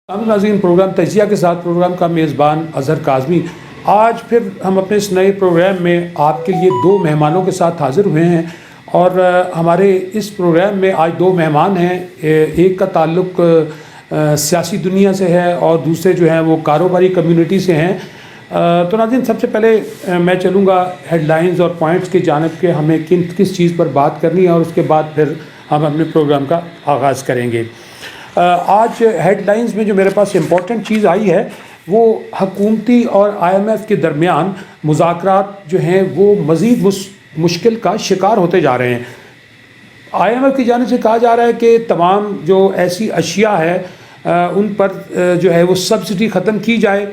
ناظرین، پروگرام تجزیہ کے ساتھ پروگرام کا میزبان اظہر کاظمی۔ آج پھر ہم اپنے اس نئے پروگرام میں آپ کے لیے دو مہمانوں کے ساتھ حاضر ہوئے ہیں، اور ہمارے اس پروگرام میں آج دو مہمان ہیں۔ ایک کا تعلق سیاسی دنیا سے ہے اور دوسرے جو ہیں وہ کاروباری کمیونٹی سے ہیں۔ تو ناظرین، سب سے پہلے میں چلوں گا ہیڈ لائنز اور پوائنٹس کی جانب کہ ہمیں کس چیز پر بات کرنی ہے، اور اس کے بعد پھر ہم اپنے پروگرام کا آغاز کریں گے۔ آج ہیڈ لائنز میں جو میرے پاس امپورٹنٹ چیز آئی ہے وہ حکومتی اور IMF کے درمیان مذاکرات جو ہیں وہ مزید مشکل کا شکار ہوتے جا رہے ہیں۔ IMF کی جانب سے کہا جا رہا ہے کہ تمام جو ایسی اشیاء ہے ان پر جو ہے وہ سبسڈی ختم کی جائے،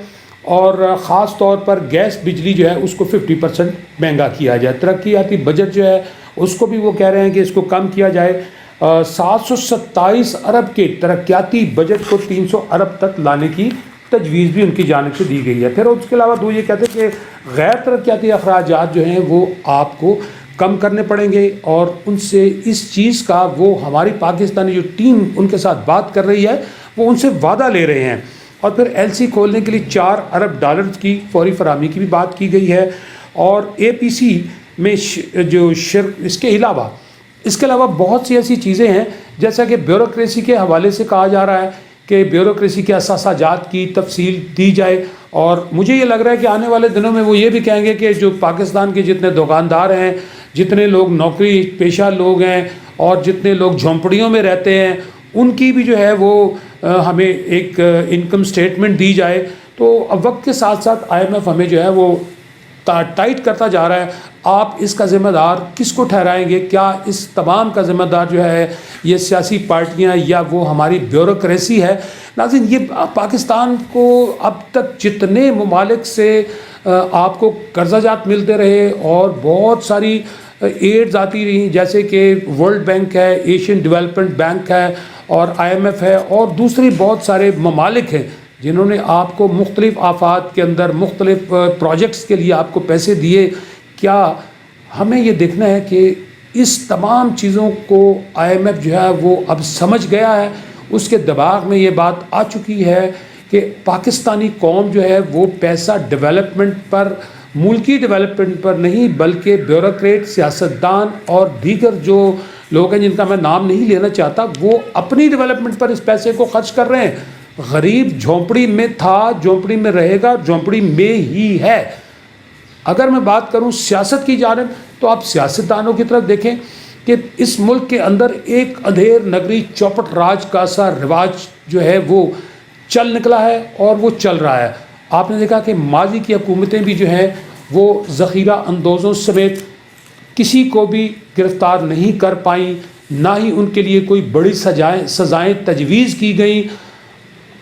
اور خاص طور پر گیس بجلی جو ہے اس کو 50% مہنگا کیا جائے۔ ترقیاتی بجٹ جو ہے اس کو بھی وہ کہہ رہے ہیں کہ اس کو کم کیا جائے۔ 727 ارب کے ترقیاتی بجٹ کو 300 ارب تک لانے کی تجویز بھی ان کی جانب سے دی گئی ہے۔ پھر اس کے علاوہ یہ کہتے ہیں کہ غیر ترقیاتی اخراجات جو ہیں وہ آپ کو کم کرنے پڑیں گے، اور ان سے اس چیز کا وہ ہماری پاکستانی جو ٹیم ان کے ساتھ بات کر رہی ہے وہ ان سے وعدہ لے رہے ہیں۔ اور پھر LC کھولنے کے لیے 4 ارب ڈالرز کی فوری فراہمی کی بھی بات کی گئی ہے، اور APC میں جو اس کے علاوہ بہت سی ایسی چیزیں ہیں، جیسا کہ بیوروکریسی کے حوالے سے کہا جا رہا ہے کہ بیوروکریسی کے اثاثہ جات کی تفصیل دی جائے، اور مجھے یہ لگ رہا ہے کہ آنے والے دنوں میں وہ یہ بھی کہیں گے کہ جو پاکستان کے جتنے دکاندار ہیں، جتنے لوگ نوکری پیشہ لوگ ہیں، اور جتنے لوگ جھونپڑیوں میں رہتے ہیں، ان کی بھی جو ہے وہ ہمیں ایک انکم سٹیٹمنٹ دی جائے۔ تو اب وقت کے ساتھ ساتھ IMF ہمیں جو ہے وہ ٹائٹ کرتا جا رہا ہے۔ آپ اس کا ذمہ دار کس کو ٹھہرائیں گے؟ کیا اس تمام کا ذمہ دار جو ہے یہ سیاسی پارٹیاں یا وہ ہماری بیوروکریسی ہے؟ ناظرین، یہ پاکستان کو اب تک جتنے ممالک سے آپ کو قرضہ جات ملتے رہے اور بہت ساری ایڈز آتی رہیں، جیسے کہ ورلڈ بینک ہے، ایشین ڈیولپمنٹ بینک ہے، اور IMF ہے، اور دوسری بہت سارے ممالک ہیں جنہوں نے آپ کو مختلف آفات کے اندر مختلف پروجیکٹس کے لیے آپ کو پیسے دیے۔ کیا ہمیں یہ دیکھنا ہے کہ اس تمام چیزوں کو IMF جو ہے وہ اب سمجھ گیا ہے، اس کے دماغ میں یہ بات آ چکی ہے کہ پاکستانی قوم جو ہے وہ پیسہ ڈیولپمنٹ پر، ملکی ڈیولپمنٹ پر نہیں، بلکہ بیوروکریٹ، سیاستدان اور دیگر جو لوگ ہیں جن کا میں نام نہیں لینا چاہتا، وہ اپنی ڈیولپمنٹ پر اس پیسے کو خرچ کر رہے ہیں۔ غریب جھونپڑی میں تھا، جھونپڑی میں رہے گا، جھونپڑی میں ہی ہے۔ اگر میں بات کروں سیاست کی جانب، تو آپ سیاستدانوں کی طرف دیکھیں کہ اس ملک کے اندر ایک اندھیر نگری چوپٹ راج کا سا رواج جو ہے وہ چل نکلا ہے اور وہ چل رہا ہے۔ آپ نے دیکھا کہ ماضی کی حکومتیں بھی جو ہیں وہ ذخیرہ اندوزوں سمیت کسی کو بھی گرفتار نہیں کر پائیں، نہ ہی ان کے لیے کوئی بڑی سزائیں تجویز کی گئیں۔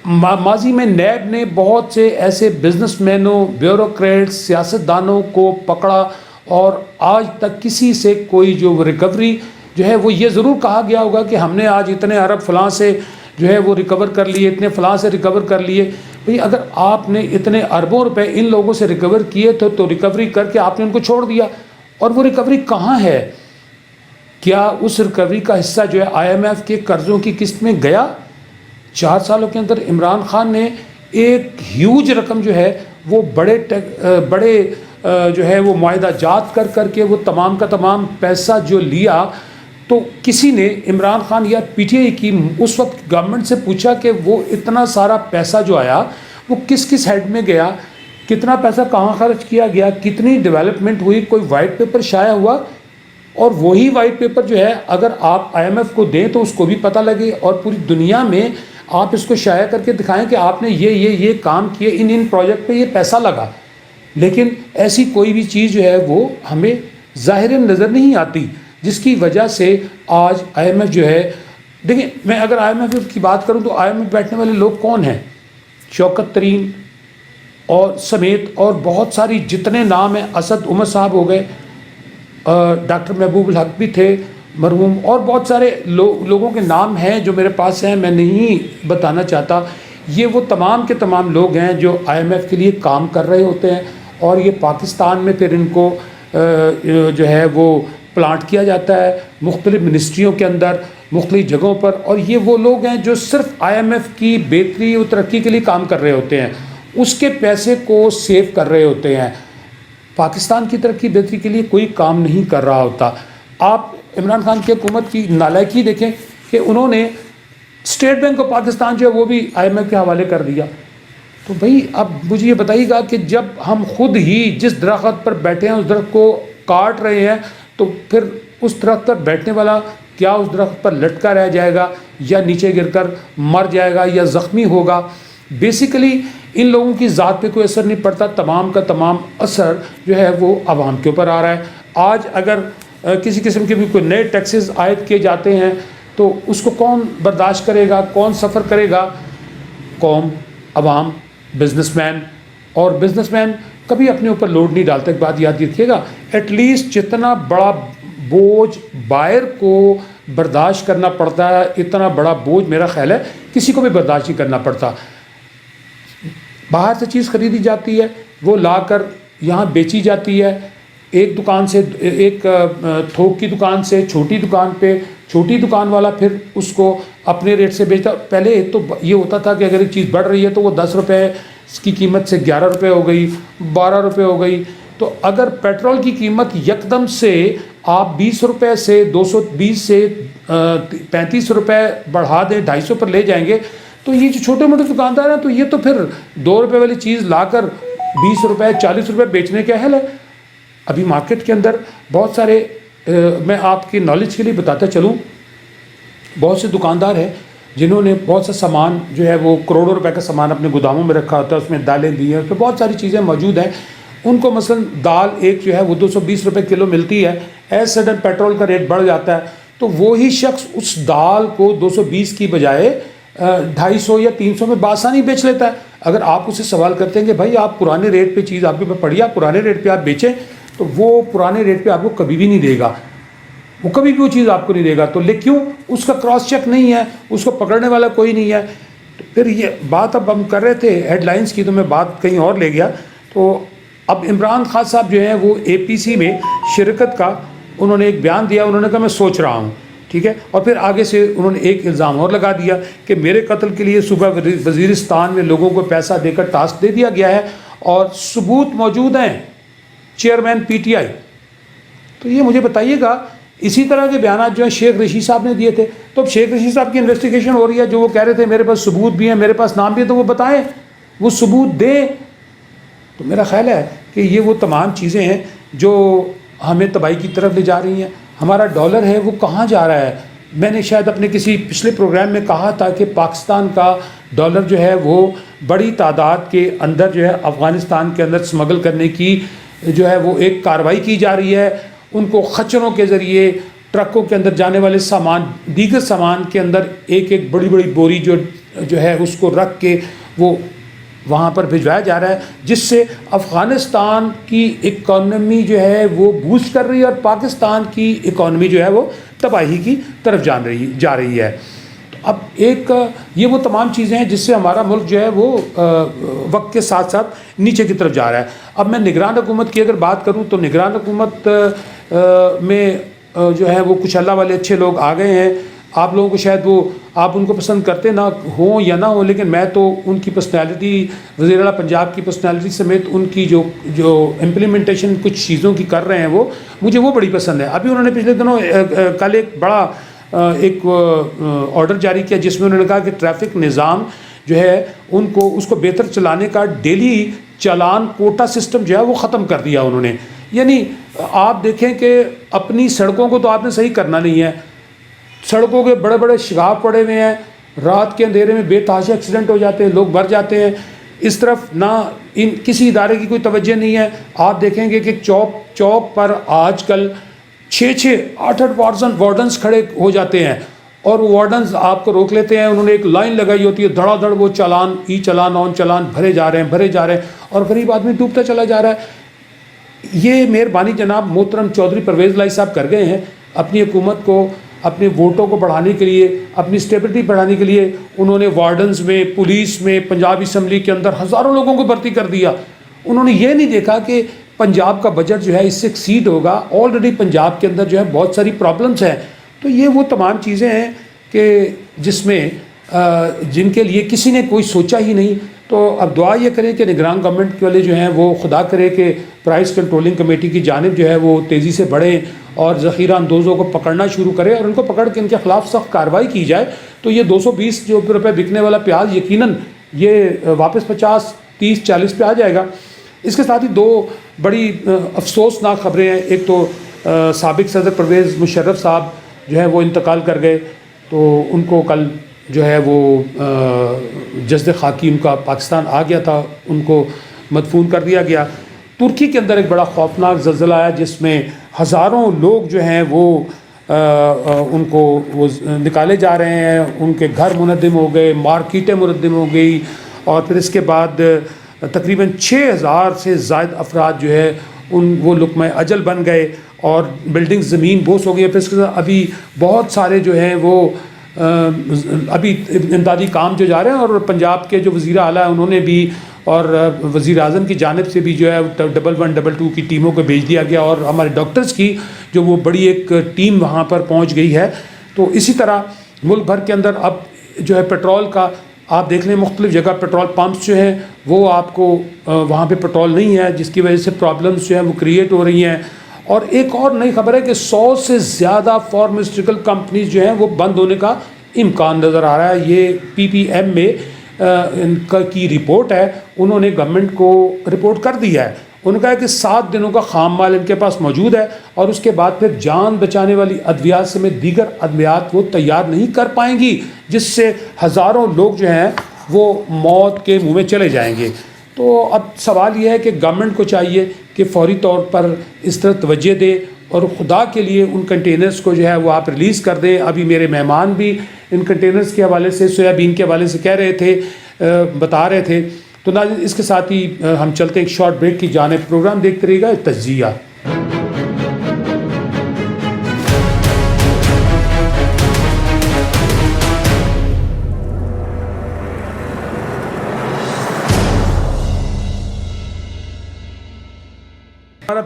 ماضی میں نیب نے بہت سے ایسے بزنس مینوں، بیوروکریٹس، سیاستدانوں کو پکڑا، اور آج تک کسی سے کوئی جو ریکوری جو ہے وہ یہ ضرور کہا گیا ہوگا کہ ہم نے آج اتنے ارب فلاں سے جو ہے وہ ریکور کر لیے، اتنے فلاں سے ریکور کر لیے۔ بھئی اگر آپ نے اتنے اربوں روپے ان لوگوں سے ریکور کیے تو ریکوری کر کے آپ نے ان کو چھوڑ دیا، اور وہ ریکوری کہاں ہے؟ کیا اس ریکوری کا حصہ جو ہے IMF کے قرضوں کی قسط میں گیا؟ 4 سالوں کے اندر عمران خان نے ایک ہیوج رقم جو ہے وہ بڑے جو ہے وہ معاہدہ جات کر کے وہ تمام کا تمام پیسہ جو لیا، تو کسی نے عمران خان یا PTI کی اس وقت گورنمنٹ سے پوچھا کہ وہ اتنا سارا پیسہ جو آیا وہ کس ہیڈ میں گیا، کتنا پیسہ کہاں خرچ کیا گیا، کتنی ڈیولپمنٹ ہوئی؟ کوئی وائٹ پیپر شائع ہوا؟ اور وہی وائٹ پیپر جو ہے اگر آپ IMF کو دیں تو اس کو بھی پتہ لگے، اور پوری دنیا میں آپ اس کو شائع کر کے دکھائیں کہ آپ نے یہ کام کیے، ان پروجیکٹ پہ یہ پیسہ لگا۔ لیکن ایسی کوئی بھی چیز جو ہے وہ ہمیں ظاہر نظر نہیں آتی، جس کی وجہ سے آج IMF جو ہے، دیکھیں میں اگر IMF کی بات کروں تو IMF بیٹھنے والے لوگ کون ہیں؟ شوکت ترین اور سمیت اور بہت ساری جتنے نام ہیں، اسد عمر صاحب ہو گئے، ڈاکٹر محبوب الحق بھی تھے مرحوم، اور بہت سارے لوگوں کے نام ہیں جو میرے پاس ہیں، میں نہیں بتانا چاہتا۔ یہ وہ تمام کے تمام لوگ ہیں جو IMF کے لیے کام کر رہے ہوتے ہیں، اور یہ پاکستان میں پھر ان کو جو ہے وہ پلانٹ کیا جاتا ہے مختلف منسٹریوں کے اندر، مختلف جگہوں پر، اور یہ وہ لوگ ہیں جو صرف IMF کی بہتری و ترقی کے لیے کام کر رہے ہوتے ہیں، اس کے پیسے کو سیو کر رہے ہوتے ہیں، پاکستان کی ترقی بہتری کے لیے کوئی کام نہیں کر رہا ہوتا۔ آپ عمران خان کی حکومت کی نالائکی دیکھیں کہ انہوں نے اسٹیٹ بینک آف پاکستان جو ہے وہ بھی IMF کے حوالے کر دیا۔ تو بھئی اب مجھے یہ بتائیے گا کہ جب ہم خود ہی جس درخت پر بیٹھے ہیں اس درخت کو کاٹ رہے ہیں، تو پھر اس درخت پر بیٹھنے والا کیا اس درخت پر لٹکا رہ جائے گا، یا نیچے گر کر مر جائے گا، یا زخمی ہوگا؟ بیسیکلی ان لوگوں کی ذات پہ کوئی اثر نہیں پڑتا، تمام کا تمام اثر جو ہے وہ عوام کے اوپر آ رہا ہے۔ آج اگر کسی قسم کے بھی کوئی نئے ٹیکسز عائد کیے جاتے ہیں تو اس کو کون برداشت کرے گا، کون سفر کرے گا؟ قوم، عوام، بزنس مین، اور بزنس مین کبھی اپنے اوپر لوڈ نہیں ڈالتا۔ ایک بات یاد رکھیے گا، ایٹ لیسٹ جتنا بڑا بوجھ بائر کو برداشت کرنا پڑتا ہے، اتنا بڑا بوجھ میرا خیال ہے کسی کو بھی برداشت نہیں کرنا پڑتا۔ باہر سے چیز خریدی جاتی ہے، وہ لا کر یہاں بیچی جاتی ہے، ایک دکان سے، ایک تھوک کی دکان سے چھوٹی دکان پہ، چھوٹی دکان والا پھر اس کو اپنے ریٹ سے بیچتا۔ پہلے تو یہ ہوتا تھا کہ اگر ایک چیز بڑھ رہی ہے تو وہ 10 روپے کی قیمت سے 11 روپے ہو گئی، 12 روپے ہو گئی۔ تو اگر پیٹرول کی قیمت یکدم سے آپ 20 روپے سے 220 سے 35 روپے بڑھا دیں، 250 پر لے جائیں گے، تو یہ جو چھوٹے موٹے دکاندار ہیں تو یہ تو پھر 2 روپے والی چیز لا کر 20 روپے 40 روپے بیچنے کے اہل ہے۔ ابھی مارکیٹ کے اندر بہت سارے، میں آپ کی نالج کے لیے بتاتا چلوں، بہت سے دکاندار ہیں جنہوں نے بہت سا سامان جو ہے وہ کروڑوں روپے کا سامان اپنے گوداموں میں رکھا ہوتا ہے، اس میں دالیں دی ہیں، اس میں بہت ساری چیزیں موجود ہیں۔ ان کو مثلا دال ایک جو ہے وہ 220 روپے کلو ملتی ہے، ایز سڈن پیٹرول کا ریٹ بڑھ جاتا ہے تو وہی شخص اس دال کو 220 کی بجائے 250 یا 300 میں بآسانی بیچ لیتا ہے۔ اگر آپ اسے سوال کرتے ہیں کہ بھائی آپ پرانے ریٹ پہ چیز آپ کے پاس پڑی، آپ پرانے ریٹ پہ آپ بیچیں، تو وہ پرانے ریٹ پہ آپ کو کبھی بھی نہیں دے گا، وہ کبھی بھی وہ چیز آپ کو نہیں دے گا۔ تو کیوں؟ اس کا کراس چیک نہیں ہے، اس کو پکڑنے والا کوئی نہیں ہے۔ تو پھر یہ بات اب ہم کر رہے تھے ہیڈ لائنز کی، تو میں بات کہیں اور لے گیا۔ تو اب عمران خان صاحب جو ہیں وہ APC میں شرکت کا انہوں نے ایک بیان دیا، انہوں نے کہا میں سوچ رہا ہوں، ٹھیک ہے، اور پھر آگے سے انہوں نے ایک الزام اور لگا دیا کہ میرے قتل کے لیے صوبہ وزیرستان میں لوگوں کو پیسہ دے کر ٹاسک دے دیا گیا ہے اور ثبوت موجود ہیں، چیئرمین PTI۔ تو یہ مجھے بتائیے گا، اسی طرح کے بیانات جو ہیں شیخ رشید صاحب نے دیے تھے، تو اب شیخ رشید صاحب کی انویسٹیگیشن ہو رہی ہے، جو وہ کہہ رہے تھے میرے پاس ثبوت بھی ہیں، میرے پاس نام بھی ہے، تو وہ بتائیں، وہ ثبوت دیں۔ تو میرا خیال ہے کہ یہ وہ تمام چیزیں ہیں جو ہمیں تباہی کی طرف لے جا رہی ہیں۔ ہمارا ڈالر ہے وہ کہاں جا رہا ہے؟ میں نے شاید اپنے کسی پچھلے پروگرام میں کہا تھا کہ پاکستان کا ڈالر جو ہے وہ بڑی تعداد کے اندر جو ہے افغانستان کے اندر سمگل کرنے کی جو ہے وہ ایک کارروائی کی جا رہی ہے۔ ان کو خچروں کے ذریعے ٹرکوں کے اندر جانے والے سامان، دیگر سامان کے اندر ایک ایک بڑی بڑی بوری جو ہے اس کو رکھ کے وہ وہاں پر بھجوایا جا رہا ہے، جس سے افغانستان کی اکانومی جو ہے وہ بوسٹ کر رہی ہے اور پاکستان کی اکانومی جو ہے وہ تباہی کی طرف جا رہی ہے۔ تو اب ایک یہ وہ تمام چیزیں ہیں جس سے ہمارا ملک جو ہے وہ وقت کے ساتھ ساتھ نیچے کی طرف جا رہا ہے۔ اب میں نگران حکومت کی اگر بات کروں تو نگران حکومت میں جو ہے وہ کچھ اللہ والے اچھے لوگ آ گئے ہیں۔ آپ لوگوں کو شاید وہ آپ ان کو پسند کرتے نہ ہوں یا نہ ہوں، لیکن میں تو ان کی پرسنالٹی، وزیر اعلیٰ پنجاب کی پرسنالٹی سمیت ان کی جو امپلیمنٹیشن کچھ چیزوں کی کر رہے ہیں وہ مجھے وہ بڑی پسند ہے۔ ابھی انہوں نے پچھلے دنوں کل ایک بڑا ایک آرڈر جاری کیا جس میں انہوں نے کہا کہ ٹریفک نظام جو ہے ان کو اس کو بہتر چلانے کا ڈیلی چالان کوٹا سسٹم جو ہے وہ ختم کر دیا انہوں نے۔ یعنی آپ دیکھیں کہ اپنی سڑکوں کو تو آپ نے صحیح کرنا نہیں ہے، سڑکوں کے بڑے بڑے شگاف پڑے ہوئے ہیں، رات کے اندھیرے میں بے تحاشا ایکسیڈنٹ ہو جاتے ہیں، لوگ مر جاتے ہیں، اس طرف نہ کسی ادارے کی کوئی توجہ نہیں ہے۔ آپ دیکھیں گے کہ چوک پر آج کل 6-8 وارڈنز کھڑے ہو جاتے ہیں اور وہ وارڈنز آپ کو روک لیتے ہیں، انہوں نے ایک لائن لگائی ہوتی ہے، دھڑا دھڑ وہ چالان، ای چالان، آن چالان بھرے جا رہے ہیں اور غریب آدمی ڈوبتا چلا جا رہا ہے۔ یہ مہربانی جناب محترم چودھری پرویز لائی صاحب کر گئے ہیں اپنی حکومت کو، اپنے ووٹوں کو بڑھانے کے لیے، اپنی اسٹیبلٹی بڑھانے کے لیے انہوں نے وارڈنز میں، پولیس میں، پنجاب اسمبلی کے اندر ہزاروں لوگوں کو بھرتی کر دیا۔ انہوں نے یہ نہیں دیکھا کہ پنجاب کا بجٹ جو ہے اس سے ایکسیڈ ہوگا، آلریڈی پنجاب کے اندر جو ہے بہت ساری پرابلمز ہیں۔ تو یہ وہ تمام چیزیں ہیں کہ جس میں جن کے لیے کسی نے کوئی سوچا ہی نہیں. تو اب دعا یہ کریں کہ نگران گورنمنٹ والے جو ہیں وہ خدا کرے کہ پرائس کنٹرولنگ کمیٹی کی جانب جو ہے وہ تیزی سے بڑھیں اور ذخیرہ اندوزوں کو پکڑنا شروع کرے اور ان کو پکڑ کے ان کے خلاف سخت کارروائی کی جائے. تو یہ 220 روپے بکنے والا پیاز یقیناً یہ واپس 50 30 40 پہ آ جائے گا. اس کے ساتھ ہی دو بڑی افسوسناک خبریں ہیں. ایک تو سابق صدر پرویز مشرف صاحب جو ہے وہ انتقال کر گئے. تو ان کو کل جو ہے وہ جسد خاکی ان کا پاکستان آ گیا تھا, ان کو مدفون کر دیا گیا. ترکی کے اندر ایک بڑا خوفناک زلزلہ آیا جس میں ہزاروں لوگ جو ہیں وہ ان کو وہ نکالے جا رہے ہیں. ان کے گھر منہدم ہو گئے, مارکیٹیں منہدم ہو گئی, اور پھر اس کے بعد تقریباً 6000 سے زائد افراد جو ہے وہ لقمہ اجل بن گئے اور بلڈنگ زمین بوس ہو گئی. پھر اس کے ساتھ ابھی بہت سارے جو ہیں وہ ابھی امدادی کام جو جا رہے ہیں, اور پنجاب کے جو وزیر اعلیٰ ہیں انہوں نے بھی اور وزیر اعظم کی جانب سے بھی جو ہے 1122 کی ٹیموں کو بھیج دیا گیا, اور ہمارے ڈاکٹرز کی جو وہ بڑی ایک ٹیم وہاں پر پہنچ گئی ہے. تو اسی طرح ملک بھر کے اندر اب جو ہے پیٹرول کا آپ دیکھ لیں, مختلف جگہ پیٹرول پمپس جو ہیں وہ آپ کو وہاں پہ پیٹرول نہیں ہے, جس کی وجہ سے پرابلمس جو ہیں وہ کریٹ ہو رہی ہیں. اور ایک اور نئی خبر ہے کہ 100 سے زیادہ فارماسیوٹیکل کمپنیز جو ہیں وہ بند ہونے کا امکان نظر آ رہا ہے. یہ پی پی ایم میں ان کی رپورٹ ہے, انہوں نے گورنمنٹ کو رپورٹ کر دیا ہے. انہوں نے کہا کہ 7 دنوں کا خام مال ان کے پاس موجود ہے, اور اس کے بعد پھر جان بچانے والی ادویات سمیت دیگر ادویات وہ تیار نہیں کر پائیں گی, جس سے ہزاروں لوگ جو ہیں وہ موت کے منہ میں چلے جائیں گے. تو اب سوال یہ ہے کہ گورنمنٹ کو چاہیے کہ فوری طور پر اس طرح توجہ دے, اور خدا کے لیے ان کنٹینرز کو جو ہے وہ آپ ریلیز کر دیں. ابھی میرے مہمان بھی ان کنٹینرز کے حوالے سے, سویابین کے حوالے سے کہہ رہے تھے, بتا رہے تھے. تو ناظرین اس کے ساتھ ہی ہم چلتے ہیں ایک شارٹ بریک کی جانب. پروگرام دیکھتے رہیے گا تجزیہ.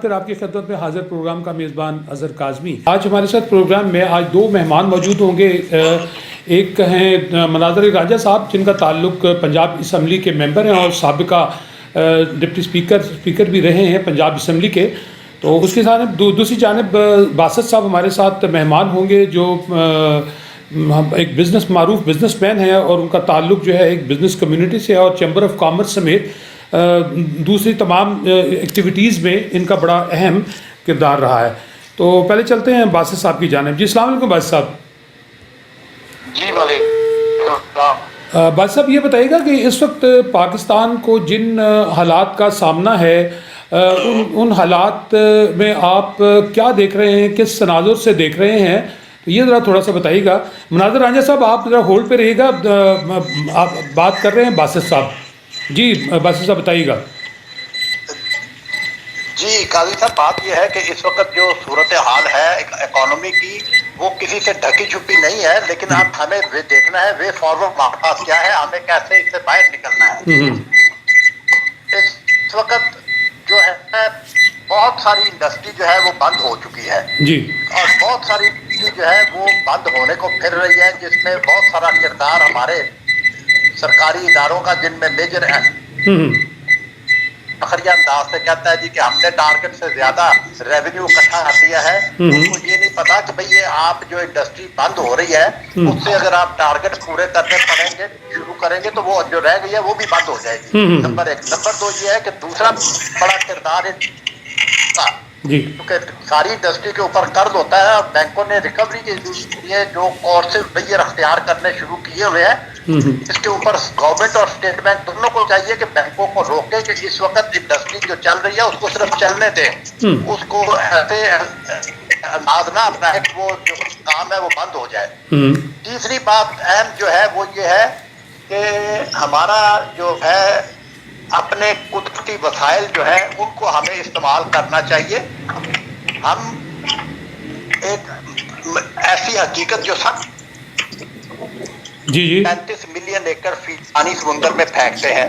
پھر آپ کی خدمت میں حاضر پروگرام کا میزبان اظہر کاظمی. آج ہمارے ساتھ پروگرام میں آج 2 مہمان موجود ہوں گے. ایک ہیں مناظر راجہ صاحب, جن کا تعلق پنجاب اسمبلی کے ممبر ہیں اور سابقہ ڈپٹی اسپیکر بھی رہے ہیں پنجاب اسمبلی کے. تو اس کی جانب دوسری جانب باسط صاحب ہمارے ساتھ مہمان ہوں گے, جو ایک معروف بزنس مین ہیں, اور ان کا تعلق جو ہے ایک بزنس کمیونٹی سے اور چیمبر آف کامرس سمیت دوسری تمام ایکٹیویٹیز میں ان کا بڑا اہم کردار رہا ہے. تو پہلے چلتے ہیں باسط صاحب کی جانب. جی السلام علیکم باسط صاحب. جی وعلیکم. باسط صاحب یہ بتائیے گا کہ اس وقت پاکستان کو جن حالات کا سامنا ہے, ان حالات میں آپ کیا دیکھ رہے ہیں, کس تناظر سے دیکھ رہے ہیں, یہ ذرا تھوڑا سا بتائیے گا. مناظر رانجھا صاحب آپ ذرا ہولڈ پہ رہیے گا, آپ بات کر رہے ہیں باسط صاحب. جی باسط صاحب بتائیے گا. جی قاضی صاحب, بات یہ ہے کہ اس وقت جو صورتحال ہے اکانومی کی وہ کسی سے ڈھکی چھپی نہیں ہے, لیکن اب ہمیں دیکھنا ہے وے فارورڈ ہمارے پاس کیا ہے, ہمیں کیسے اس سے باہر نکلنا ہے. اس وقت جو ہے بہت ساری انڈسٹری جو ہے وہ بند ہو چکی ہے جی, اور بہت ساری انڈسٹری جو ہے وہ بند ہونے کو پھر رہی ہے, جس میں بہت سارا کردار ہمارے سرکاری اداروں کا, جن میں میجر فخریہ انداز سے کہتا ہے جی کہ ہم نے ٹارگٹ سے زیادہ ریونیو اکٹھا کر دیا ہے. ان کو یہ نہیں پتا کہ بھئی یہ آپ جو انڈسٹری بند ہو رہی ہے اس سے اگر آپ ٹارگٹ پورے کرنے پڑیں گے شروع کریں گے تو وہ جو رہ گئی ہے وہ بھی بند ہو جائے گی. نمبر 1. نمبر 2 یہ ہے کہ دوسرا بڑا کردار ہے کیونکہ ساری انڈسٹری کے اوپر قرض ہوتا ہے, اور بینکوں نے ریکوری کے لیے جو کورسز بھئی اختیار کرنے شروع کیے ہوئے ہیں, اس کے اوپر گورنمنٹ اور اسٹیٹ بینک دونوں کو چاہیے کہ بینکوں کو روکے کہ اس وقت انڈسٹری جو چل رہی ہے اس کو صرف چلنے دیں, اس کو ایسے انداز نہ اپنائیں کہ وہ جو کام ہے وہ بند ہو جائے. تیسری بات اہم جو ہے وہ یہ ہے کہ ہمارا جو ہے اپنے قدرتی وسائل جو ہیں ان کو ہمیں استعمال کرنا چاہیے. ہم ایک ایسی حقیقت جو سب 35 ملین ایکڑ فی پانی سمندر میں پھینکتے ہیں,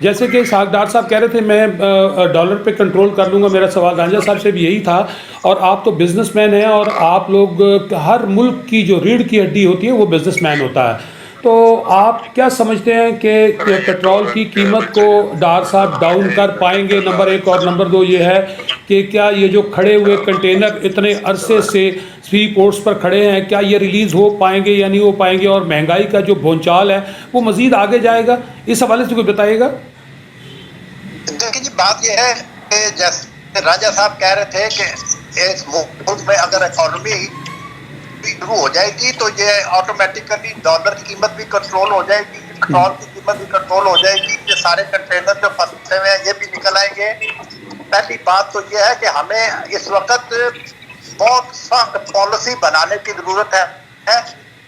جیسے کہ ڈاکٹر صاحب کہہ رہے تھے میں ڈالر پہ کنٹرول کر لوں گا, میرا سوال رانجھا صاحب سے بھی یہی تھا, اور آپ تو بزنس مین ہیں اور آپ لوگ ہر ملک کی جو ریڑھ کی ہڈی ہوتی ہے وہ بزنس مین ہوتا ہے, تو آپ کیا سمجھتے ہیں کہ پیٹرول کی قیمت کو ڈار صاحب ڈاؤن کر پائیں گے؟ نمبر ایک. اور نمبر دو یہ ہے کہ کیا یہ جو کھڑے ہوئے کنٹینر اتنے عرصے سے سی پورٹس پر کھڑے ہیں, کیا یہ ریلیز ہو پائیں گے یا نہیں ہو پائیں گے, اور مہنگائی کا جو بھونچال ہے وہ مزید آگے جائے گا؟ اس حوالے سے کوئی بتائیے گا. دیکھیے جی, بات یہ ہے کہ جیسے راجہ صاحب کہہ رہے تھے کہ اس ملک میں اگر اکانومی شروع ہو جائے گی تو یہ آٹومیٹیکلی ڈالر کی قیمت بھی کنٹرول ہو جائے گی, پیٹرول کی قیمت بھی کنٹرول ہو جائے گی, یہ سارے کنٹینر جو پھنسے ہوئے ہیں یہ بھی نکل آئیں گے. پہلی بات تو یہ ہے کہ ہمیں اس وقت بہت سخت پالیسی بنانے کی ضرورت ہے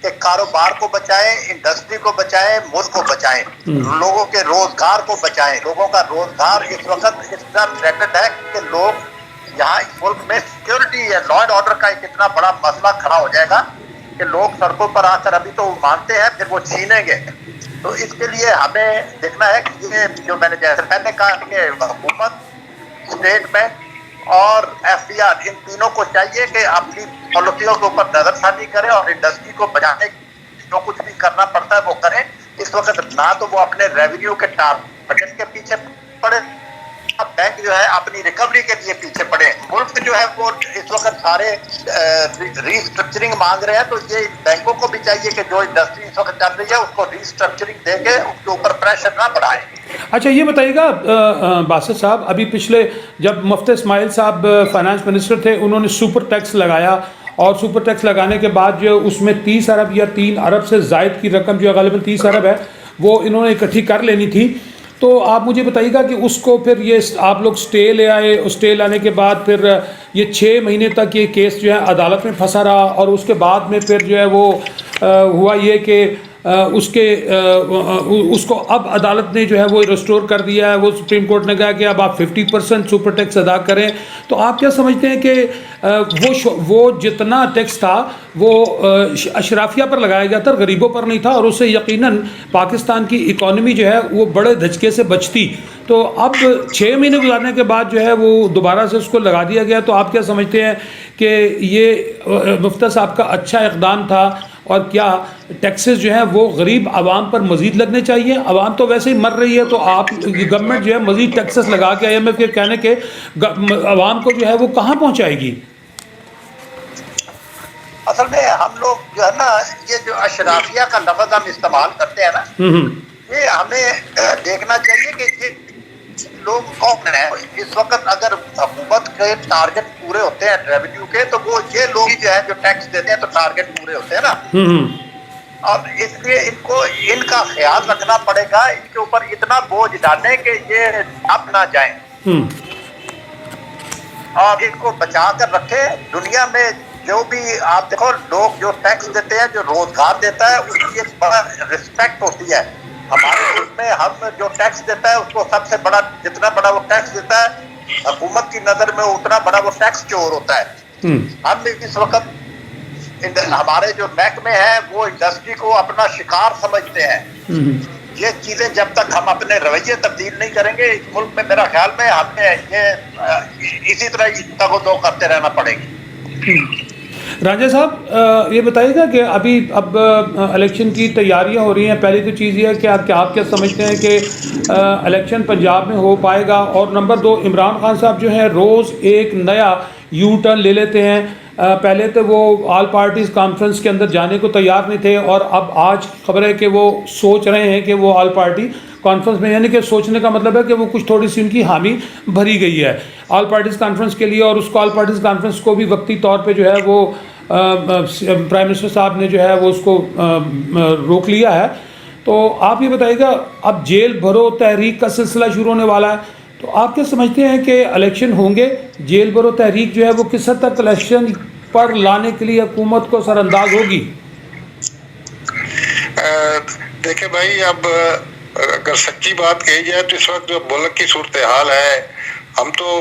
کہ کاروبار کو بچائیں, انڈسٹری کو بچائیں, ملک کو بچائیں, لوگوں کے روزگار کو بچائیں. لوگوں کا روزگار اس وقت اتنا تھریٹنڈ ہے کہ لوگ یہاں اس ملک میں سیکورٹی ہے, لا اینڈ آرڈر کا ایک اتنا بڑا مسئلہ کھڑا ہو جائے گا کہ لوگ سڑکوں پر آ کر ابھی تو مانتے ہیں پھر وہ چھینیں گے. تو اس کے لیے ہمیں دیکھنا ہے کہ یہ جو میں نے جیسے پہلے کہا کہ حکومت, اسٹیٹ بینک اور ایف بی آر ان تینوں کو چاہیے کہ اپنی پالیسیوں کے اوپر نظر ثانی کریں اور انڈسٹری کو بچانے جو کچھ بھی کرنا پڑتا ہے وہ کریں. اس وقت نہ تو وہ اپنے ریونیو کے ٹارگیٹ کے پیچھے پڑے, بینک جو ہے اپنی ریکوری کے لیے پیچھے پڑے. ملک جو ہے وہ اس وقت سارے ریسٹرکچرنگ مانگ رہے ہیں, تو یہ بینکوں کو بھی چاہیے کہ جو انڈسٹری اس وقت چل رہی ہے اس کو ریسٹرکچرنگ دے کے اس کے اوپر پریشر نہ بڑھائیں. اچھا یہ بتائیے گا باسط صاحب, ابھی پچھلے جب مفتی اسماعیل صاحب فائنانس منسٹر تھے انہوں نے سپر ٹیکس لگایا, اور سپر ٹیکس لگانے کے بعد جو اس میں 30 ارب یا 3 ارب سے زائد کی رقم جو غالباً 30 ارب ہے وہ انہوں نے اکٹھی کر لینی تھی. تو آپ مجھے بتائیے گا کہ اس کو پھر یہ آپ لوگ اسٹے لے آئے, اسٹے لانے کے بعد پھر یہ 6 مہینے تک یہ کیس جو ہے عدالت میں پھنسا رہا, اور اس کے بعد میں پھر جو ہے وہ ہوا یہ کہ اس کو اب عدالت نے جو ہے وہ ریسٹور کر دیا ہے. وہ سپریم کورٹ نے کہا کہ اب آپ 50% سپر ٹیکس ادا کریں. تو آپ کیا سمجھتے ہیں کہ وہ جتنا ٹیکس تھا وہ اشرافیہ پر لگایا گیا تھا, غریبوں پر نہیں تھا, اور اس سے یقیناً پاکستان کی اکانومی جو ہے وہ بڑے دھچکے سے بچتی. تو اب 6 مہینے گزارنے کے بعد جو ہے وہ دوبارہ سے اس کو لگا دیا گیا. تو آپ کیا سمجھتے ہیں کہ یہ مفتی صاحب کا اچھا اقدام تھا, اور کیا ٹیکسز جو ہیں وہ غریب عوام پر مزید لگنے چاہیے؟ عوام تو ویسے ہی مر رہی ہے, تو آپ گورنمنٹ جو ہے مزید ٹیکسز لگا کے IMF کے کہنے کے عوام کو جو ہے وہ کہاں پہنچائے گی؟ اصل میں ہم لوگ جو ہے نا یہ جو اشرافیہ کا لفظ ہم استعمال کرتے ہیں نا, یہ ہمیں دیکھنا چاہیے کہ یہ لوگ کون ہیں. اس وقت اگر حکومت کے ٹارگٹ پورے ہوتے ہیں ریونیو کے, تو وہ یہ لوگ جو ہے جو ٹیکس دیتے ہیں تو ٹارگٹ پورے ہوتے ہیں نا, اور اس لیے ان کا خیال رکھنا پڑے گا. ان کے اوپر اتنا بوجھ ڈالیں کہ یہ اب نہ جائیں, اور ان کو بچا کر رکھے. دنیا میں جو بھی آپ دیکھو لوگ جو ٹیکس دیتے ہیں, جو روزگار دیتا ہے, اس کی ایک بڑا رسپیکٹ ہوتی ہے. ہمارے ملک میں ہم جو ٹیکس دیتا ہے اس کو سب سے بڑا, جتنا بڑا وہ ٹیکس دیتا ہے حکومت کی نظر میں اتنا بڑا وہ ٹیکس چور ہوتا ہے. ہم اس وقت ہمارے جو محکمے ہیں وہ انڈسٹری کو اپنا شکار سمجھتے ہیں. یہ چیزیں جب تک ہم اپنے رویے تبدیل نہیں کریں گے اس ملک میں, میرا خیال میں ہمیں یہ اسی طرح تگ و دو کرتے رہنا پڑے گی. رانجھا صاحب یہ بتائیے گا کہ اب الیکشن کی تیاریاں ہو رہی ہیں. پہلی تو چیز یہ ہے کہ آپ کیا سمجھتے ہیں کہ الیکشن پنجاب میں ہو پائے گا؟ اور نمبر 2, عمران خان صاحب جو ہیں روز ایک نیا یو ٹرن لے لیتے ہیں. پہلے تو وہ آل پارٹیز کانفرنس کے اندر جانے کو تیار نہیں تھے, اور اب آج خبر ہے کہ وہ سوچ رہے ہیں کہ وہ آل پارٹی کانفرنس میں, یعنی کہ سوچنے کا مطلب ہے کہ وہ کچھ تھوڑی سی ان کی حامی بھری گئی ہے آل پارٹیز کانفرنس کے لیے. اور اس کو آل پارٹیز کانفرنس کو بھی وقتی طور پہ جو ہے وہ پرائم منسٹر صاحب نے جو ہے وہ اس کو روک لیا ہے. تو آپ یہ بتائیے گا, اب جیل بھرو تحریک کا سلسلہ شروع ہونے والا ہے, تو آپ کیا سمجھتے ہیں کہ الیکشن ہوں گے؟ جیل بھرو تحریک جو ہے وہ کس حد تک الیکشن پر لانے کے لیے حکومت کو سر انداز ہوگی؟ دیکھیں بھائی, اب اگر سچی بات کہی جائے تو اس وقت جو ملک کی صورتحال ہے, ہم تو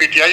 PTI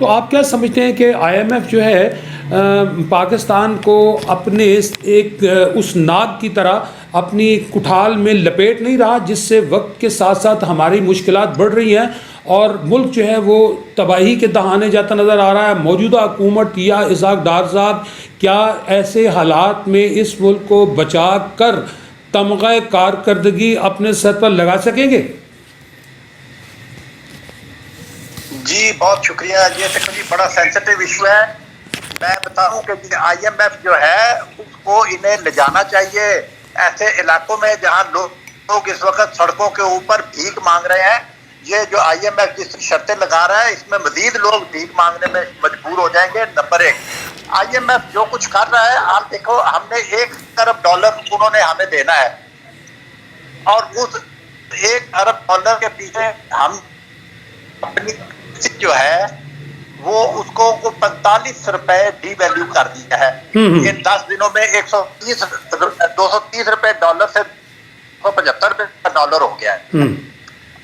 تو آپ کیا سمجھتے ہیں کہ آئی ایم ایف جو ہے پاکستان کو اپنے ایک اس ناگ کی طرح اپنی کٹھال میں لپیٹ نہیں رہا، جس سے وقت کے ساتھ ساتھ ہماری مشکلات بڑھ رہی ہیں اور ملک جو ہے وہ تباہی کے دہانے جاتا نظر آ رہا ہے؟ موجودہ حکومت یا اسحاق ڈار صاحب کیا ایسے حالات میں اس ملک کو بچا کر تمغہ کارکردگی اپنے سر پر لگا سکیں گے؟ جی بہت شکریہ. یہ تقریباً بڑا سینسٹیو ایشو ہے. میں بتاؤں کہ آئی ایم ایف جو ہے اس کو انہیں لے جانا چاہیے ایسے علاقوں میں جہاں لوگ اس وقت سڑکوں کے اوپر بھیک مانگ رہے ہیں. یہ جو آئی ایم ایف جس شرطیں لگا رہا ہے اس میں مزید لوگ بھیک مانگنے میں مجبور ہو جائیں گے. نمبر 1، آئی ایم ایف جو کچھ کر رہا ہے، آپ دیکھو ہم نے $1 ارب انہوں نے ہمیں دینا ہے اور اس $1 ارب کے پیچھے ہم اپنی جو ہے وہ اس کو 45 روپے ڈی ویلیو کر دیا ہے. ان 10 دنوں میں $230 سے $175 ہو گیا ہے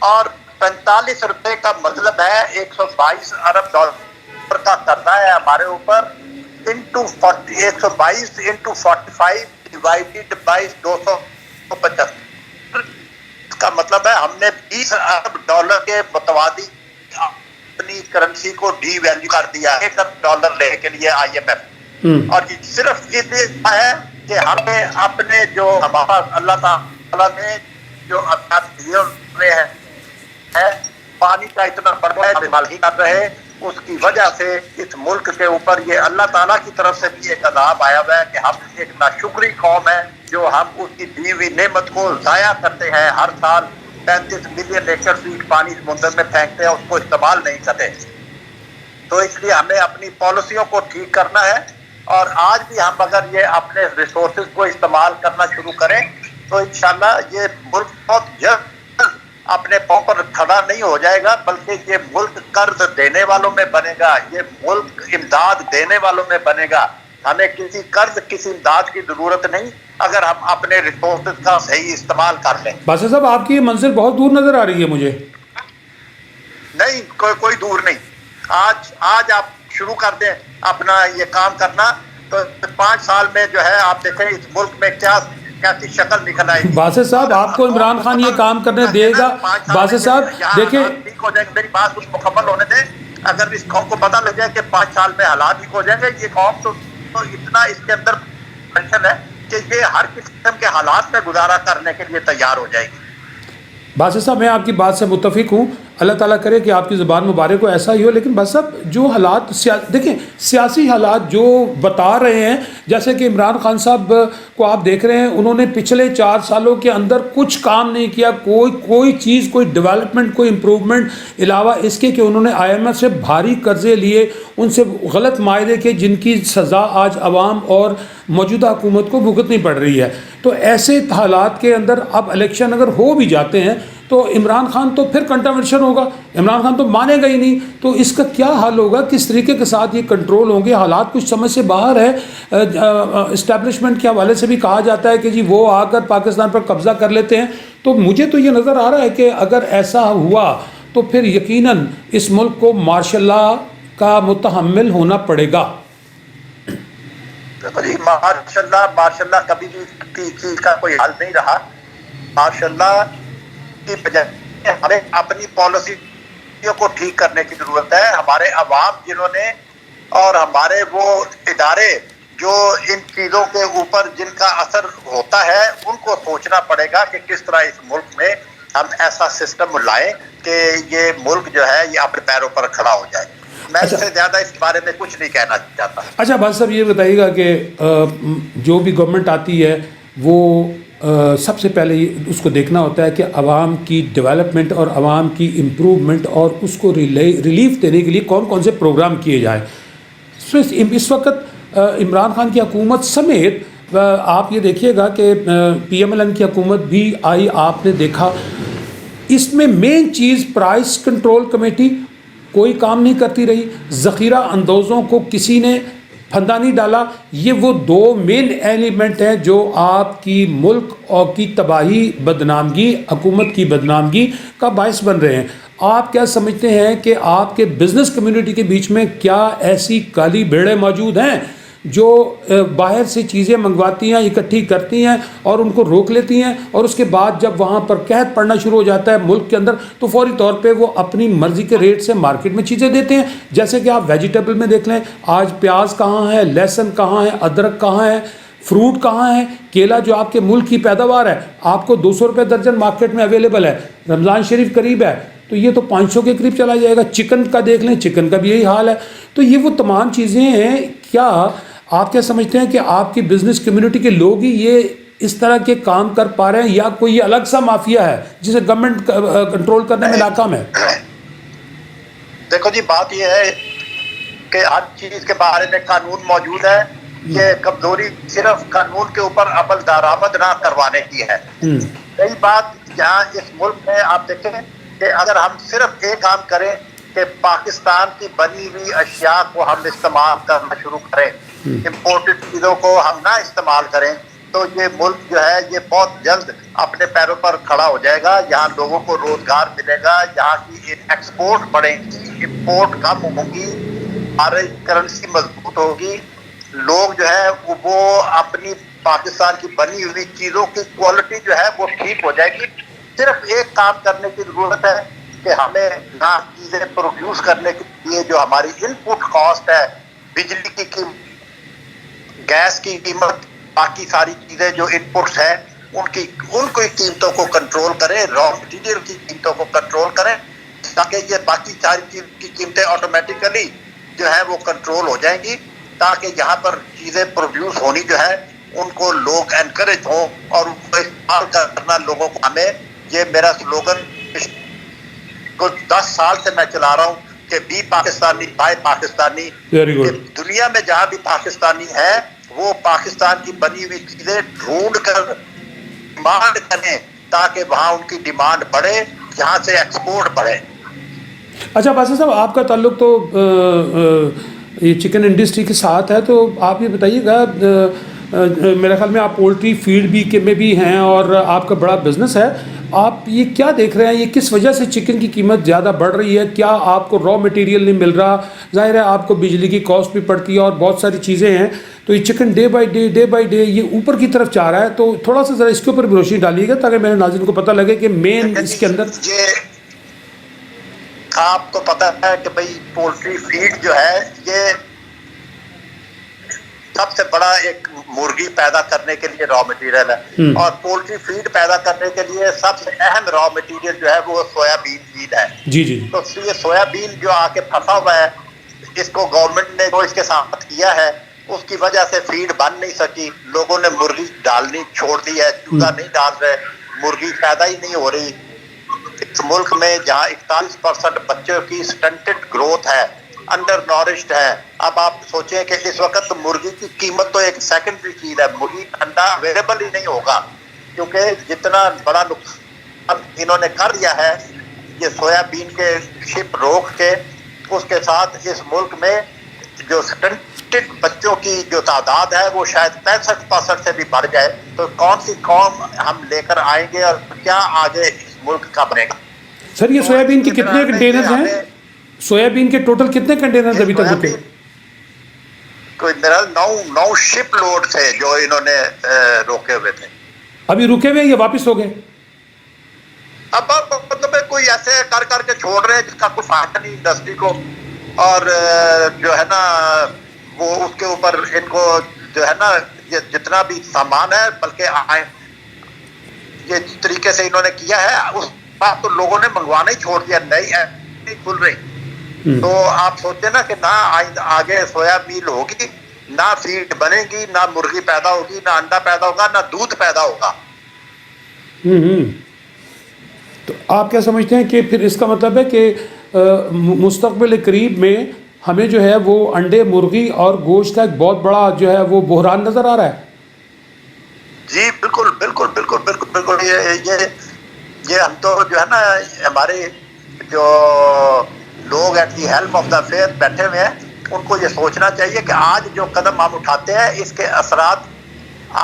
اور 45 روپے کا مطلب ہے $122 ارب کا کرنا ہے ہمارے اوپر انٹو 122 انٹو 45 ڈیوائڈیڈ بائی 275. اس کا مطلب ہے ہم نے $20 ارب کے متوازی اپنی کرنسی کو ڈی ویلیو کر دیا $1 ارب لے کے لیے آئی ایم ایف. اور یہ صرف اس لیے ہے کہ ہمیں اپنے جو ہمارا اللہ تعالیٰ نے جو دیے ہیں پانی کا اتنا بڑا استعمال ہی کر رہے، اس کی وجہ سے اس ملک کے اوپر یہ اللہ تعالیٰ کی طرف سے بھی ایک عذاب آیا ہوا ہے کہ ہم ایک ناشکری قوم ہے جو ہم اس کی دی ہوئی نعمت کو ضائع کرتے ہیں. ہر سال 35 ملین ایکڑ فیٹ پانی سمندر میں پھینکتے ہیں، اس کو استعمال نہیں کرتے. تو اس لیے ہمیں اپنی پالیسیوں کو ٹھیک کرنا ہے اور آج بھی ہم اگر یہ اپنے ریسورسز کو استعمال کرنا شروع کریں تو انشاءاللہ یہ ملک بہت جلد اپنے پاؤں پر کھڑا نہیں ہو جائے گا، بلکہ یہ ملک قرض دینے والوں میں بنے گا، یہ ملک امداد دینے والوں میں بنے گا. ہمیں کسی قرض کسی امداد کی ضرورت نہیں اگر ہم اپنے ریسورسز کا صحیح استعمال کر لیں. باسط صاحب آپ کی یہ منزل بہت دور نظر آ رہی ہے مجھے. نہیں کوئی دور نہیں. آج آپ شروع کر دیں اپنا یہ کام کرنا تو 5 سال میں جو ہے آپ دیکھیں اس ملک میں کیسی شکل نکل آئے گی. باسط صاحب آپ کو عمران خان یہ کام کرنے دے گا؟ باسط صاحب دیکھیں ٹھیک ہو جائے گا، میری بات کچھ مکمل ہونے دیں. اگر اس قوم کو پتہ لگ جائے کہ 5 سال میں حالات ٹھیک ہو جائیں گے، یہ قوم تو اتنا اس کے اندر ٹینشن ہے کہ یہ ہر قسم کے حالات میں گزارا کرنے کے لیے تیار ہو جائے گی. باسط صاحب میں آپ کی بات سے متفق ہوں، اللہ تعالیٰ کرے کہ آپ کی زبان مبارک کو ایسا ہی ہو. لیکن بس صاحب جو حالات دیکھیں سیاسی حالات جو بتا رہے ہیں، جیسے کہ عمران خان صاحب کو آپ دیکھ رہے ہیں، انہوں نے پچھلے 4 سالوں کے اندر کچھ کام نہیں کیا، کوئی چیز، کوئی ڈیولپمنٹ، کوئی امپروومنٹ، علاوہ اس کے کہ انہوں نے آئی ایم ایف سے بھاری قرضے لیے، ان سے غلط معاہدے کے جن کی سزا آج عوام اور موجودہ حکومت کو بھگتنی پڑ رہی ہے. تو ایسے حالات کے اندر اب الیکشن اگر ہو بھی جاتے ہیں تو عمران خان تو پھر کنٹروورشل ہوگا، عمران خان تو مانے گا ہی نہیں. تو اس کا کیا حل ہوگا؟ کس طریقے کے ساتھ یہ کنٹرول ہوں گے؟ حالات کچھ سمجھ سے باہر ہے. اسٹیبلشمنٹ کے حوالے سے بھی کہا جاتا ہے کہ جی وہ آ کر پاکستان پر قبضہ کر لیتے ہیں. تو مجھے تو یہ نظر آ رہا ہے کہ اگر ایسا ہوا تو پھر یقیناً اس ملک کو مارشل لا کا متحمل ہونا پڑے گا. ماشاء اللہ کبھی بھی چیز کا کوئی حل نہیں رہا. ماشاء اللہ کی بجائے ہمیں اپنی پالیسیوں کو ٹھیک کرنے کی ضرورت ہے. ہمارے عوام جنہوں نے اور ہمارے وہ ادارے جو ان چیزوں کے اوپر جن کا اثر ہوتا ہے ان کو سوچنا پڑے گا کہ کس طرح اس ملک میں ہم ایسا سسٹم لائیں کہ یہ ملک جو ہے یہ اپنے پیروں پر کھڑا ہو جائے. میں اس سے زیادہ اس بارے میں کچھ نہیں کہنا چاہتا. اچھا بھائی صاحب یہ بتائیے گا کہ جو بھی گورنمنٹ آتی ہے وہ سب سے پہلے اس کو دیکھنا ہوتا ہے کہ عوام کی ڈیولپمنٹ اور عوام کی امپروومنٹ اور اس کو ریلیف دینے کے لیے کون کون سے پروگرام کیے جائیں. اس وقت عمران خان کی حکومت سمیت آپ یہ دیکھیے گا کہ پی ایم ایل این کی حکومت بھی آئی، آپ نے دیکھا اس میں مین چیز پرائس کنٹرول کمیٹی کوئی کام نہیں کرتی رہی، ذخیرہ اندوزوں کو کسی نے پھندا نہیں ڈالا. یہ وہ 2 مین ایلیمنٹ ہیں جو آپ کی ملک اور کی تباہی، بدنامگی، حکومت کی بدنامگی کا باعث بن رہے ہیں. آپ کیا سمجھتے ہیں کہ آپ کے بزنس کمیونٹی کے بیچ میں کیا ایسی کالی بھیڑیں موجود ہیں جو باہر سے چیزیں منگواتی ہیں، اکٹھی کرتی ہیں اور ان کو روک لیتی ہیں، اور اس کے بعد جب وہاں پر قحط پڑنا شروع ہو جاتا ہے ملک کے اندر تو فوری طور پہ وہ اپنی مرضی کے ریٹ سے مارکیٹ میں چیزیں دیتے ہیں؟ جیسے کہ آپ ویجیٹیبل میں دیکھ لیں، آج پیاز کہاں ہے، لہسن کہاں ہے، ادرک کہاں ہے، فروٹ کہاں ہے، کیلا جو آپ کے ملک کی پیداوار ہے آپ کو 200 روپے درجن مارکیٹ میں اویلیبل ہے، رمضان شریف قریب ہے تو یہ تو 500 کے قریب چلا جائے گا۔ چکن کا دیکھ لیں، چکن کا بھی یہی حال ہے۔ تو یہ وہ تمام چیزیں ہیں، کیا آپ کیا سمجھتے ہیں کہ آپ کی بزنس کمیونٹی کے لوگ ہی یہ اس طرح کے کام کر پا رہے ہیں یا کوئی الگ سا مافیا ہے جسے گورنمنٹ کنٹرول کرنے میں ناکام ہے؟ دیکھو جی، بات یہ ہے کہ ہر چیز کے بارے میں قانون موجود ہے، یہ کمزوری صرف قانون کے اوپر عمل درآمد نہ کروانے کی ہے۔ کئی بات یہاں اس ملک میں آپ دیکھیں کہ اگر ہم صرف ایک کام کریں کہ پاکستان کی بنی ہوئی اشیاء کو ہم استعمال کرنا شروع کریں، امپورٹڈ چیزوں کو ہم نہ استعمال کریں، تو یہ ملک جو ہے یہ بہت جلد اپنے پیروں پر کھڑا ہو جائے گا۔ یہاں لوگوں کو روزگار ملے گا، یہاں کی ایکسپورٹ بڑھے گی، امپورٹ کم ہوگی، ہماری کرنسی مضبوط ہوگی، لوگ جو ہے وہ اپنی پاکستان کی بنی ہوئی چیزوں کی کوالٹی جو ہے وہ ٹھیک ہو جائے گی۔ صرف ایک کام کرنے کی ضرورت ہے کہ ہمیں نہ چیزیں پروڈیوس کرنے کے لیے جو ہماری ان پٹ کاسٹ ہے، بجلی کی قیمت، گیس کی قیمت، باقی ساری چیزیں جو ان پٹس ہیں ان کی قیمتوں کو کنٹرول کریں، را مٹیریل کی قیمتوں کو کنٹرول کریں، تاکہ یہ باقی ساری چیز کی قیمتیں آٹومیٹیکلی جو ہے وہ کنٹرول ہو جائیں گی، تاکہ یہاں پر چیزیں پروڈیوس ہونی جو ہے ان کو لوگ انکریج ہوں اور ان کو استعمال کرنا لوگوں کو۔ ہمیں یہ میرا سلوگن کچھ 10 سال سے میں چلا رہا ہوں کہ بی پاکستانی بائی پاکستانی۔ دنیا میں جہاں بھی پاکستانی ہے وہ پاکستان کی بنی ہوئی چیزیں ڈھونڈ کر ڈیمانڈ کریں تاکہ وہاں ان کی ڈیمانڈ بڑھے، یہاں سے ایکسپورٹ بڑھے۔ اچھا باسط صاحب، آپ کا تعلق تو یہ چکن انڈسٹری کے ساتھ ہے، تو آپ یہ بتائیے گا، میرے خیال میں آپ پولٹری فیڈ میں بھی ہیں اور آپ کا بڑا بزنس ہے، آپ یہ کیا دیکھ رہے ہیں، یہ کس وجہ سے چکن کی قیمت زیادہ بڑھ رہی ہے؟ کیا آپ کو را مٹیریل نہیں مل رہا؟ ظاہر ہے آپ کو بجلی کی کاسٹ بھی پڑتی ہے اور بہت ساری چیزیں ہیں، تو یہ چکن ڈے بائی ڈے یہ اوپر کی طرف چاہ رہا ہے، تو تھوڑا سا ذرا اس کے اوپر بھی روشنی ڈالیے گا تاکہ میرے ناظرین کو پتہ لگے کہ مین اس کے اندر۔ یہ آپ کو پتہ ہے کہ بھئی پولٹری فیڈ جو ہے یہ سب سے بڑا ایک مرغی پیدا کرنے کے لیے را مٹیریل ہے، اور پولٹری فیڈ پیدا کرنے کے لیے سب سے اہم را مٹیریل جو ہے وہ سویا بین فیڈ ہے۔ جی تو یہ سویا بین جو آ کے پھنسا ہوا ہے، اس کو گورنمنٹ نے جو اس کے ساتھ کیا ہے اس کی وجہ سے فیڈ بن نہیں سکی، لوگوں نے مرغی ڈالنی چھوڑ دی ہے، چوزا نہیں ڈال رہے، مرغی پیدا ہی نہیں ہو رہی۔ اس ملک میں جہاں 41% بچوں کی سٹنٹڈ گروتھ ہے، انڈر نورشڈ ہے، اب آپ سوچیں کہ اس وقت مرغی کی قیمت تو ایک سیکنڈری چیز ہے، مرغی انڈا اویلیبل ہی نہیں ہوگا، کیونکہ جتنا بڑا نقصان انہوں نے کر دیا ہے یہ سویا بین کے شپ روک کے، اس کے ساتھ اس ملک میں جو سٹنٹڈ بچوں کی جو تعداد ہے وہ شاید 65% سے بھی بڑھ جائے، تو کون سی قوم ہم لے کر آئیں گے اور کیا آگے اس ملک کا بنے گا؟ سر یہ سویا بین کے کتنے کنٹینرز ہیں؟ سویا بین کے ٹوٹل کتنے کنٹینرز ابھی تک رکے؟ کوئی میرا 9 شپ لوڈ تھے جو انہوں نے روکے ہوئے تھے، ابھی رکے ہوئے یا واپس ہو گئے؟ اب مطلب کوئی ایسے کر کے چھوڑ رہے ہیں جس کا کوئی فائدہ نہیں انڈسٹری کو، اور جو ہے نا وہ اس کے اوپر ان کو جو ہے نا یہ جتنا بھی سامان ہے، بلکہ یہ جس طریقے سے انہوں نے کیا ہے اس بات تو لوگوں نے منگوانا ہی چھوڑ دیا، نہیں کھل رہی۔ تو آپ سوچیں نا کہ نہ آگے سویا میل ہوگی، نہ فیڈ بنے گی، نہ مرغی پیدا ہوگی، نہ انڈا پیدا ہوگا، نہ دودھ پیدا ہوگا۔ تو آپ کیا سمجھتے ہیں کہ پھر اس کا مطلب ہے کہ مستقبل قریب میں ہمیں جو ہے وہ انڈے، مرغی اور گوشت کا ایک بہت بڑا جو ہے وہ بحران نظر آ رہا ہے؟ جی بالکل بالکل بالکل بالکل بالکل، یہ ہم تو جو ہے نا ہمارے جو لوگ at the helm of the affair بیٹھے ہوئے ہیں ان کو یہ سوچنا چاہیے کہ آج جو قدم ہم اٹھاتے ہیں اس کے اثرات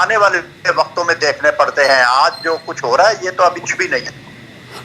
آنے والے وقتوں میں دیکھنے پڑتے ہیں۔ آج جو کچھ ہو رہا ہے یہ تو ابھی کچھ بھی نہیں ہے۔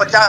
50